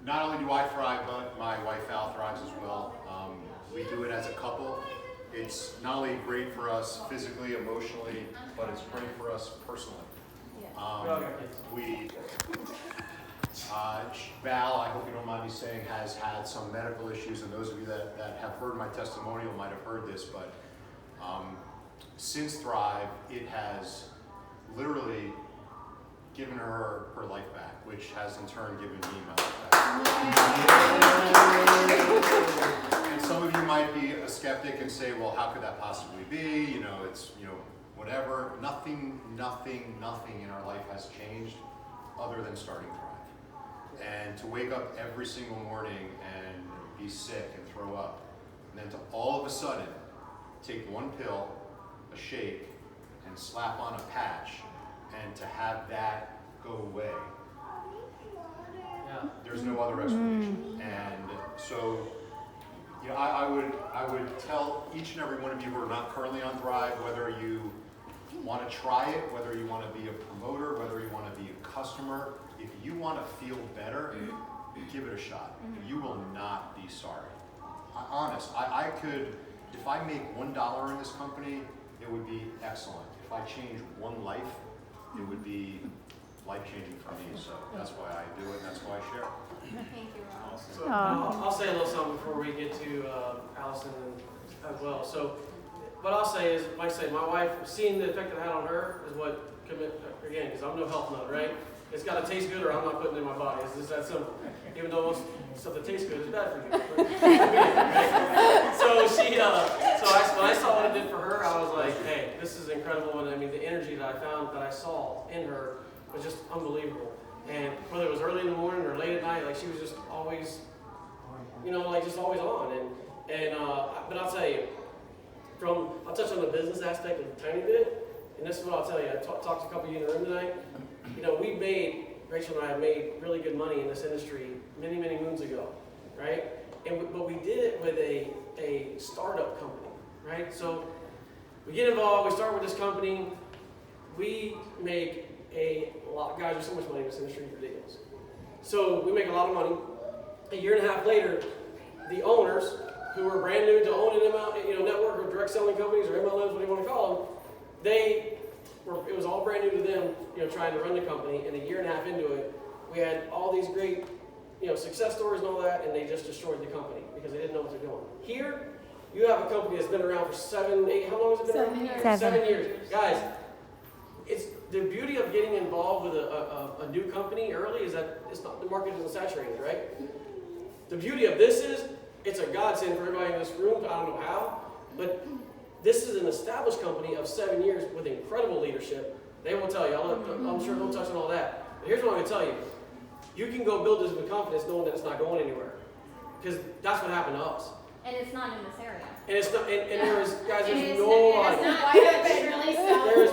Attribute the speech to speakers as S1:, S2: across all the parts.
S1: not only do I thrive, but my wife Val thrives as well. We do it as a couple. It's not only great for us physically, emotionally, but it's great for us personally. Val, I hope you don't mind me saying, has had some medical issues, and those of you that have heard my testimonial might have heard this, but since Thrive, it has literally given her life back, which has in turn given me my life back. And some of you might be a skeptic and say, well, how could that possibly be? You know, it's, whatever. Nothing in our life has changed other than starting Thrive. And to wake up every single morning and be sick and throw up, and then to all of a sudden take one pill, a shake, and slap on a patch, and to have that go away.
S2: Yeah.
S1: There's no other explanation. And so, I would tell each and every one of you who are not currently on Thrive, whether you want to try it, whether you want to be a promoter, whether you want to be a customer, if you want to feel better, give it a shot. You will not be sorry. Honest, I could, if I make $1 in this company, it would be excellent. If I change one life, it would be life-changing for me. So that's why I do it, and that's why I share.
S3: Thank you, Rob.
S2: So, I'll say a little something before we get to Allison as well. So what I'll say is, like I say, my wife, seeing the effect it had on her is what, again, because I'm no health nut, right? It's got to taste good or I'm not putting it in my body. It's just that simple. Even though most stuff that tastes good is bad for you. So when I saw what it did for her, I was like, hey, this is incredible. And I mean, the energy that I saw in her was just unbelievable. And whether it was early in the morning or late at night, like she was just always, just always on. But I'll tell you, I'll touch on the business aspect a tiny bit. And this is what I'll tell you. I talked to a couple of you in the room tonight. Rachel and I have made really good money in this industry many, many moons ago, right? But we did it with a startup company, right? So we get involved, we start with this company, we make a lot, guys, there's so much money in this industry, it's ridiculous. So we make a lot of money. A year and a half later, the owners, who were brand new to owning network of direct selling companies or MLMs, what do you want to call them, it was all brand new to them, trying to run the company. And a year and a half into it, we had all these great, success stories and all that, and they just destroyed the company because they didn't know what they're doing. Here, you have a company that's been around for 7, 8, how long has it been?
S3: 7 years.
S4: 7
S2: years. Guys, it's the beauty of getting involved with a new company early is that the market isn't saturated, right? The beauty of this is, it's a godsend for everybody in this room. I don't know how, but this is an established company of 7 years with incredible leadership. They will tell you. I'm sure they'll touch on all that. But here's what I'm going to tell you. You can go build this with confidence knowing that it's not going anywhere. Because that's what happened to us.
S3: And it's not in this area.
S2: And it's not, and there is, guys,
S3: It
S2: there's
S3: is
S2: no
S3: not,
S2: idea.
S3: why have it really
S2: There is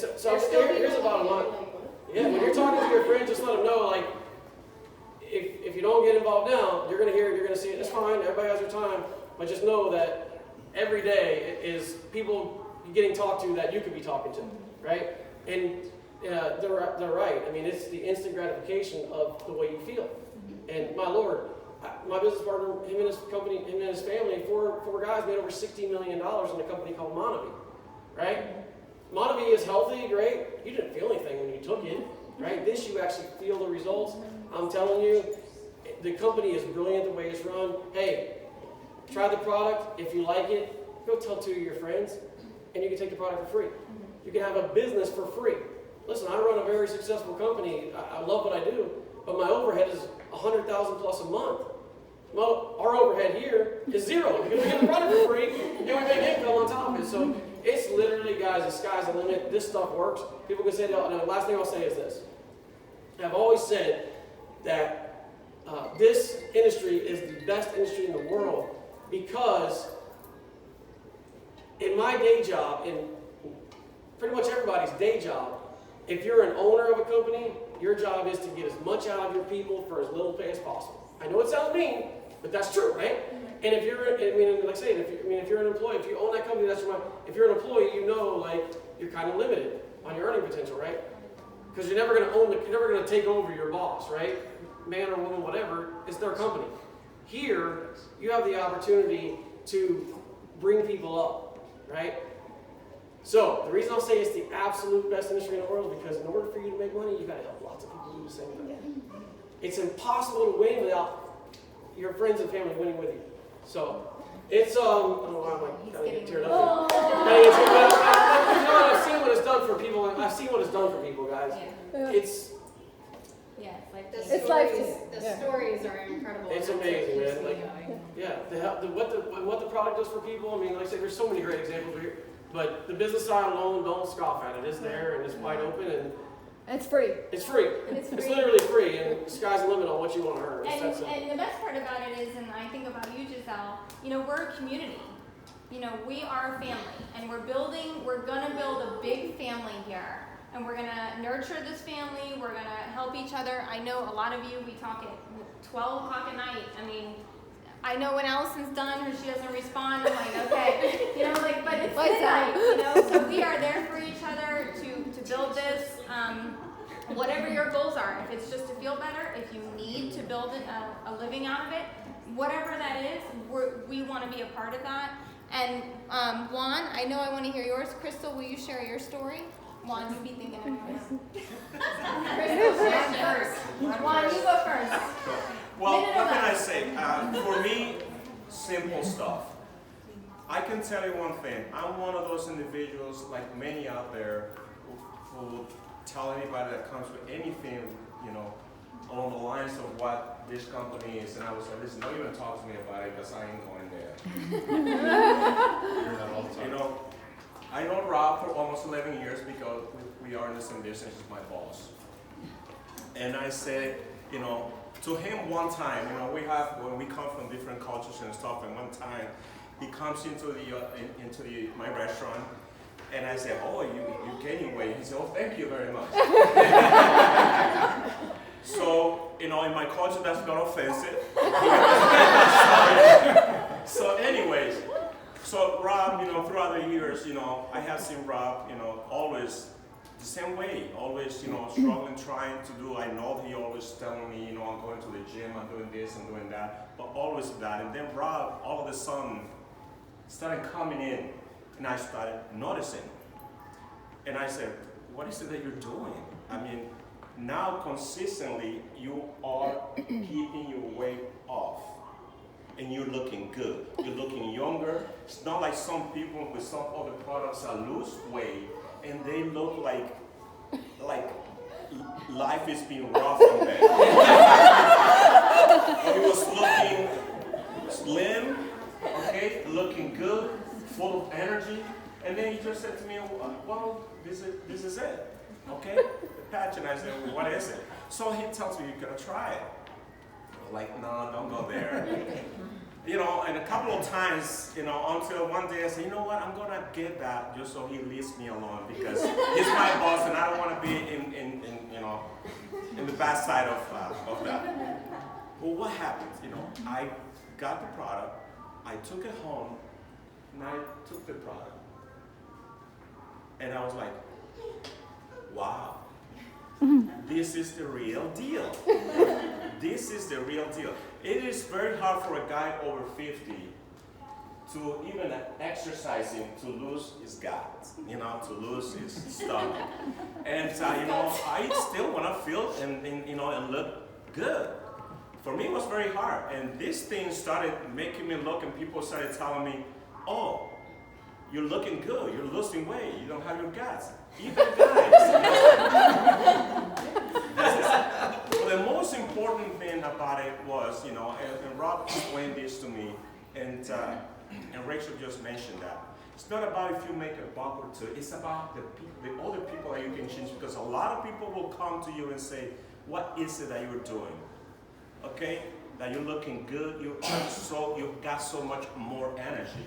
S2: no, so here's the bottom line. Yeah, when you're talking to your friends, just let them know, like, if you don't get involved now, you're going to hear it, you're going to see it. It's fine, everybody has their time. But just know that every day is people getting talked to that you could be talking to, right? And they're right. I mean, it's the instant gratification of the way you feel. And my Lord, my business partner, him and his company, him and his family, four guys made over $60 million in a company called Monavie, right? Monavie is healthy, great. You didn't feel anything when you took it, right? This, you actually feel the results. I'm telling you, the company is brilliant the way it's run. Hey, try the product. If you like it, go tell 2 of your friends, and you can take the product for free. You can have a business for free. Listen, I run a very successful company. I love what I do, but my overhead is $100,000 plus a month. Well, our overhead here is zero because we get the product for free, and we make income on top of it. So it's literally, guys, the sky's the limit. This stuff works. People can say, and the last thing I'll say is this. I've always said that this industry is the best industry in the world because in my day job, in pretty much everybody's day job, if you're an owner of a company, your job is to get as much out of your people for as little pay as possible. I know it sounds mean, but that's true, right? And if you're, like I say, if you're an employee, if you own that company, that's your. If you're an employee, you're kind of limited on your earning potential, right? Because you're never going to take over your boss, right? man or woman, whatever, it's their company. Here, you have the opportunity to bring people up, right? So, the reason I'll say it's the absolute best industry in the world is because in order for you to make money, you gotta help lots of people do the same thing. It's impossible to win without your friends and family winning with you. So, it's, I don't know why I'm like, kind of getting teared up here. You know what, I've seen what it's done for people, I've seen what it's done for people, guys.
S3: Yeah.
S2: It's
S3: It's like
S4: The
S3: this.
S4: stories,
S5: life-changing.
S4: the
S5: Yeah.
S4: stories are incredible.
S2: It's
S4: and that's what
S2: amazing,
S4: keeps
S2: man.
S4: me
S2: Like,
S4: going.
S2: yeah, what the product does for people. I mean, like I said, there's so many great examples here. But the business side alone, don't scoff at it. It's there and it's wide open and
S5: It's free.
S2: it's free.
S3: It's
S2: It's
S3: free.
S2: literally free, and the sky's the limit on what you want to earn. It's that simple.
S3: And the best part about it is, and I think about you, Giselle, you know, we're a community. You know, we are a family, and we're gonna build a big family here. And we're gonna nurture this family, we're gonna help each other. I know a lot of you, we talk at 12 o'clock at night. I mean, I know when Allison's done or she doesn't respond, I'm like, okay, you know, like, but it's
S5: Lights
S3: midnight,
S5: out.
S3: you know, so we are there for each other to build this. Whatever your goals are, if it's just to feel better, if you need to build a living out of it, whatever that is, we want to be a part of that. And Juan, I know I want to hear yours. Crystal, will you share your story? Juan, you be thinking of yours. Crystal, share first. Juan, you go first.
S6: Well,
S3: Minute
S6: what can I
S3: 11.
S6: say? For me, simple stuff. I can tell you one thing. I'm one of those individuals, like many out there, who will tell anybody that comes with anything, you know, along the lines of what this company is, and I was like, listen, don't even talk to me about it because I ain't going there.
S1: I hear that all the time.
S6: You know, I know Rob for almost 11 years because we are in the same business as my boss. And I said, you know, to him one time, you know, when we come from different cultures and stuff, and one time he comes into my restaurant, and I said, oh, you're gaining weight. He said, oh, thank you very much. So, you know, in my culture, that's not offensive. So anyways, so Rob, you know, throughout the years, you know, I have seen Rob, you know, always the same way, always, you know, struggling, trying to do. I know he always telling me, you know, I'm going to the gym, I'm doing this, I'm doing that, but always that. And then Rob, all of a sudden, started coming in, and I started noticing. And I said, what is it that you're doing? I mean, now consistently, you are keeping your weight off. And you're looking good. You're looking younger. It's not like some people with some other products that lose weight and they look like life is being rough on them. He was looking slim, okay, looking good, full of energy, and then he just said to me, well, this is it, okay? The patch, and I said, well, what is it? So he tells me, you're gonna try it. I'm like, no, don't go there. You know, and a couple of times, you know, until one day I said, you know what, I'm gonna get that just so he leaves me alone because he's my boss and I don't want to be in you know, in the bad side of that. Well, what happened? You know, I got the product, I took it home, and I took the product, and I was like, wow. This is the real deal. This is the real deal. It is very hard for a guy over 50 to even exercising to lose his guts, you know, to lose his stomach. And you know, I still want to feel and you know and look good. For me, it was very hard. And this thing started making me look, and people started telling me, "Oh, you're looking good. You're losing weight. You don't have your guts." Even guys. Well, the most important thing about it was, you know, and Rob explained this to me, and Rachel just mentioned that. It's not about if you make a buck or two. It's about the other people that you can change, because a lot of people will come to you and say, what is it that you're doing? Okay? That you're looking good. You've got so much more energy.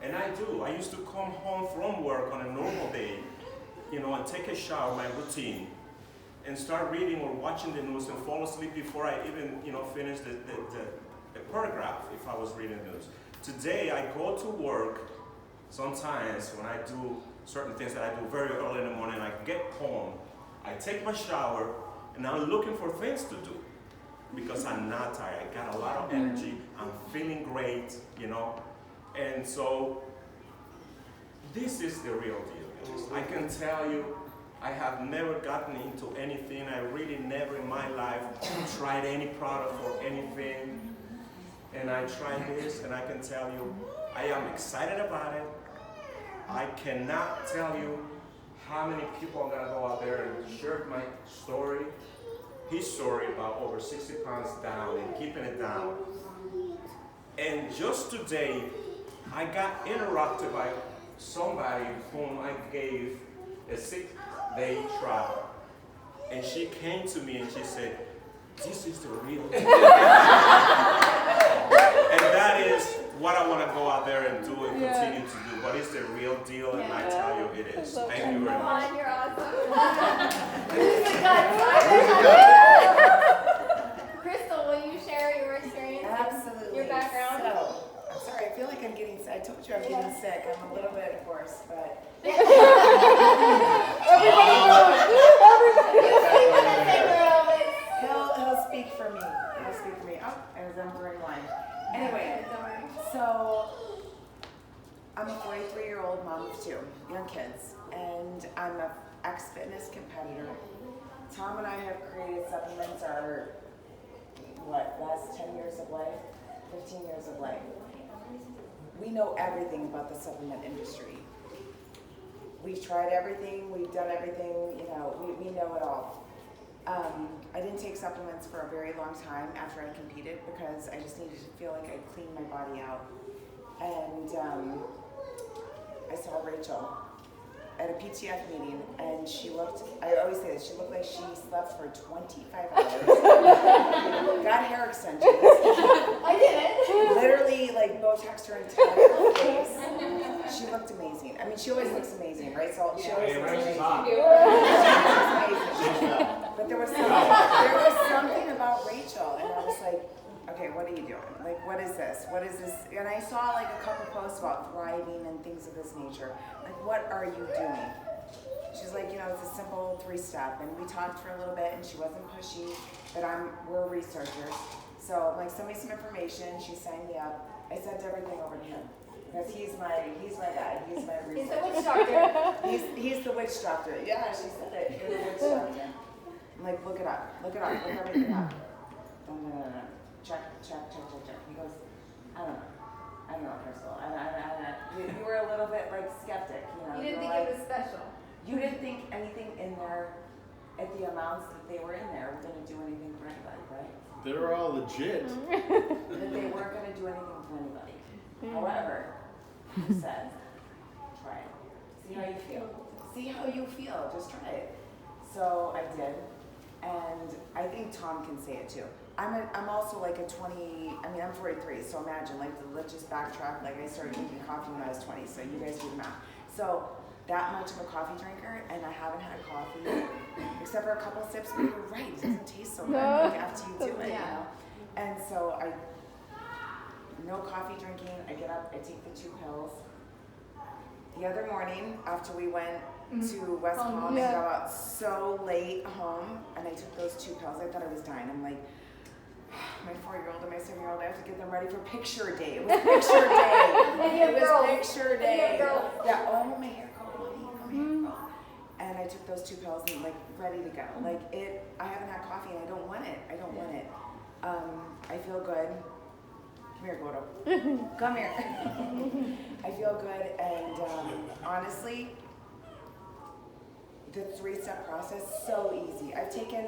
S6: And I do. I used to come home from work on a normal day, you know, and take a shower, my routine, and start reading or watching the news and fall asleep before I even, you know, finish the paragraph if I was reading the news. Today, I go to work sometimes when I do certain things that I do very early in the morning. I get home, I take my shower, and I'm looking for things to do. because I'm not tired. I got a lot of energy. I'm feeling great, you know. And so this is the real deal, guys. I can tell you, I have never gotten into anything. I really never in my life tried any product or anything. And I tried this, and I can tell you, I am excited about it. I cannot tell you how many people are gonna go out there and share my story, his story about over 60 pounds down and keeping it down. And just today, I got interrupted by somebody whom I gave a 6-day trial. And she came to me and she said, this is the real deal. And that is what I want to go out there and do and continue to do. But it's the real deal, and I tell you it is. Thank you very much.
S3: You're awesome. Crystal, will you share your experience?
S4: Absolutely.
S3: Your background?
S4: So, I'm sorry, I feel like I'm getting sick. I told you I'm getting sick. I'm a little bit hoarse, but. He'll speak for me. He'll speak for me. Oh, as I'm pouring wine. Anyway, so I'm a 43-year-old mom of 2 young kids, and I'm an ex-fitness competitor. Tom and I have created supplements our, last 10 years of life, 15 years of life. We know everything about the supplement industry. We've tried everything, we've done everything, we know it all. I didn't take supplements for a very long time after I competed because I just needed to feel like I'd cleaned my body out. And I saw Rachel at a PTF meeting, and she looked, I always say this, she looked like she slept for 25 hours, got hair extensions.
S3: I did it.
S4: Literally, like, Botoxed her entire face. She looked amazing. I mean, she always looks amazing, right? So she always looks amazing. She looks amazing. But there was something about Rachel, and I was like, okay, what are you doing? Like, what is this? What is this? And I saw like a couple posts about thriving and things of this nature. Like, what are you doing? She's like, it's a simple 3-step. And we talked for a little bit, and she wasn't pushy, but we're researchers. So I'm like, send me some information. She signed me up. I sent everything over to him. Because he's my guy. He's my researcher.
S3: He's the witch doctor.
S4: He's the witch doctor. Yeah, she said it. You're the witch doctor. I'm like, look it up. Look everything up. No. Check. He goes, I don't know, Crystal. You were a little bit like skeptic,
S3: You didn't think
S4: like,
S3: it was special.
S4: You didn't think anything in there, at the amounts that they were in there, were going to do anything for anybody, right?
S5: They're all legit.
S4: That they weren't going to do anything for anybody. However, he said, try it. See how you feel. See how you feel. Just try it. So I did, and I think Tom can say it too. I'm also like I'm 43, so imagine, like, let's just backtrack, like, I started drinking coffee when I was 20, so you guys do the math. So, that much of a coffee drinker, and I haven't had coffee, except for a couple sips, but you're right, it doesn't taste so good like after you do it, And so, no coffee drinking, I get up, I take the 2 pills. The other morning, after we went to West Palm, I got out so late home, and I took those 2 pills, I thought I was dying. I'm like, my 4-year-old and my 7-year-old, I have to get them ready for picture day. It was picture day. It was picture day. Yeah, oh, my hair curl, mommy, my hair curl. And I took those 2 pills and like ready to go. Like I haven't had coffee and I don't want it. I feel good. Come here, Gordo. Come here. I feel good, and honestly, the 3-step process, so easy. I've taken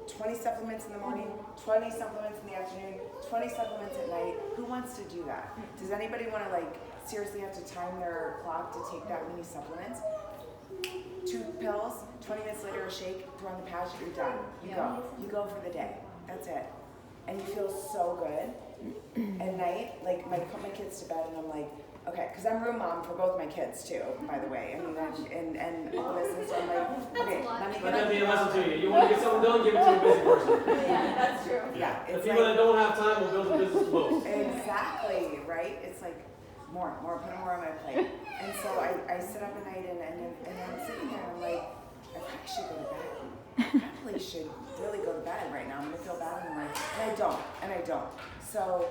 S4: 20 supplements in the morning, 20 supplements in the afternoon, 20 supplements at night. Who wants to do that? Does anybody want to seriously have to time their clock to take that many supplements? 2 pills, 20 minutes later a shake, throw on the patch, you're done. You go for the day. That's it. And you feel so good. At night, I put my kids to bed and I'm like, okay, because I'm room mom for both my kids too, by the way. I mean, and all this, and so I'm like, okay, let me
S2: Let that be a lesson to you. You want to get something done, give it to a busy person.
S3: Yeah, that's true.
S4: Yeah,
S2: The
S4: it's
S2: people that don't have time will build a business the most.
S4: exactly, right? It's like, more, put more on my plate. And so I sit up at night and I'm sitting there and I'm like, I probably should go to bed. probably should really go to bed right now. I'm gonna feel bad in the morning. And I don't. So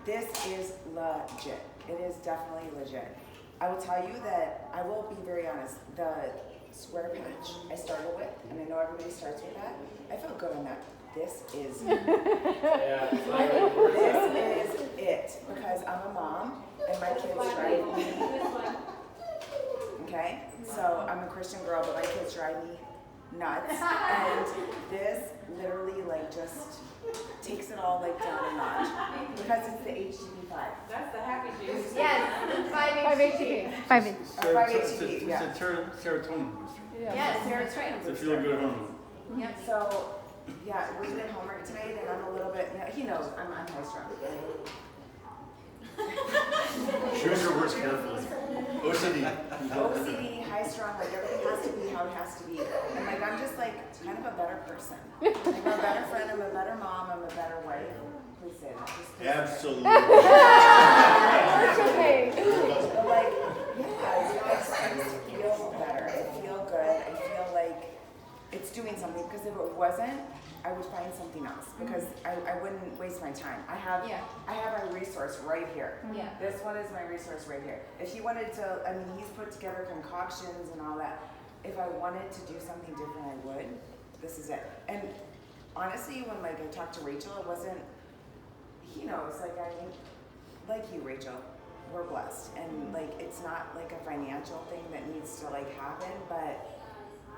S4: this is legit. It is definitely legit. I will tell you that, I will be very honest, the square patch I started with, and I know everybody starts with that, I felt good on that. This is
S2: Yeah, it's not really
S4: this is it, because I'm a mom, and my kids drive me, okay? So I'm a Christian girl, but my kids drive me nuts, and this literally like just takes it all like down a notch, because it's the HTP5.
S5: That's the happy juice.
S3: Yes, 5-HTP.
S7: 5-H.
S4: 5-HTP, yeah.
S8: It's a serotonin booster.
S3: Yes, serotonin
S8: It's a
S3: booster.
S8: feel good hormone.
S3: Yep.
S4: So, yeah, we did homework tonight, and I'm a little bit, he knows, I'm high strung.
S1: Choose your words carefully. OCD.
S4: OCD, high strung, like everything has to be how it has to be. And like, I'm just like kind of a better person. Like, I'm a better friend, I'm a better mom, I'm a better wife. Please say that. Just please say that.
S8: Absolutely.
S7: It's okay.
S4: But like, yeah, I just feel better. I feel good. I feel like it's doing something, because if it wasn't, I would find something else, because I wouldn't waste my time. I have a resource right here.
S3: Yeah.
S4: This one is my resource right here. If he wanted to, I mean, he's put together concoctions and all that. If I wanted to do something different, I would. This is it. And honestly, when like I talked to Rachel, it wasn't, he knows, like like you, Rachel, we're blessed. And like, it's not like a financial thing that needs to like happen, but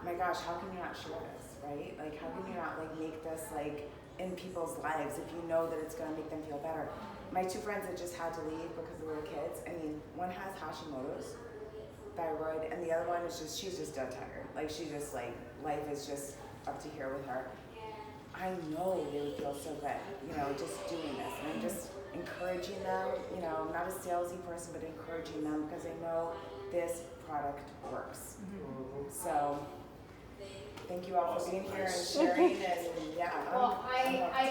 S4: my gosh, how can you not share this, right? Like, how can you not like make this like in people's lives if you know that it's gonna make them feel better? My two friends that just had to leave because they were kids, I mean, one has Hashimoto's, thyroid, and the other one is just, she's just dead tired. Like, she just like, life is just up to here with her. I know they would feel so good, you know, just doing this. And I'm just encouraging them, you know, I'm not a salesy person, but encouraging them, because I know this product works. So, thank you all for being here and sharing, and yeah.
S3: Well, I